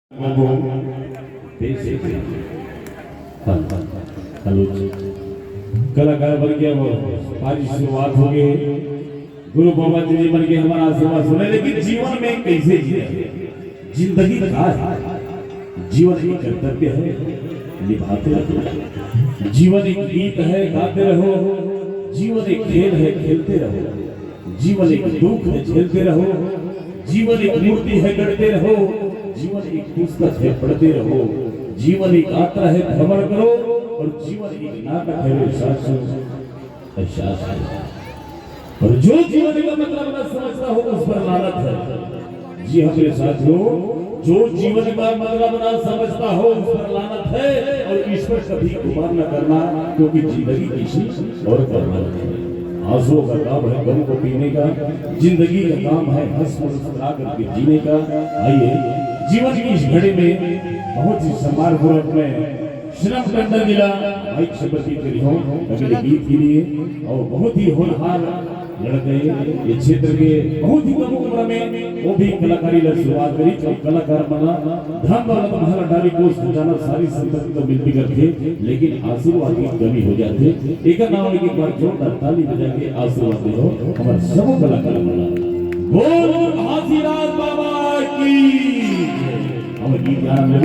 कलाकार बन के आज शुरुआत हो गई। गुरु बाबा जी बन के हमारा सेवा सुने, लेकिन जीवन में कैसे जिए, जिंदगी का जीवन एक कर्तव्य है, निभाते रहो। जीवन एक गीत है, गाते रहो। जीवन एक खेल है, खेलते रहो। जीवन एक दुख है, झेलते रहो। जीवन एक मूर्ति है, गढ़ते रहो। जीवन एक पुस्तक है, पढ़ते रहो। जीवन एक यात्रा है, भ्रमण करो। और जीवन एक नाटक है, एहसास है। और जो जीवन का मतलब न समझता हो उस पर लानत है। जी हमारे साथियों, जो जीवन का मतलब न समझता हो उस पर लानत है। और ईश्वर कभी गुमान न करना, क्योंकि जिंदगी किसी और करना है। आंसुओं का काम है गम को पीने का, जिंदगी का काम है हंस मुस्कुरा करके जीने का। आइए जीवन की इस घड़ी में बहुत ही सम्मानपूर्वक में श्रम टंडन जिला माइक से करी हो अगले गीत के लिए। और बहुत ही होनहार लड़के ये क्षेत्र के बहुत ही कम उम्र में वो भी कलाकारी की शुरुआत करी। जब कलाकार बना धन दौलत महल अटारी को सजाना सारी संपत्ति तो मिलती करके, लेकिन आशीर्वाद की कमी हो जाती। एक नाम एक बार जोरदार ताली बजा के आशीर्वाद दे दो हमारे सब कलाकार बना। बोल हाजीराज बाबा की हम गीत ध्यान में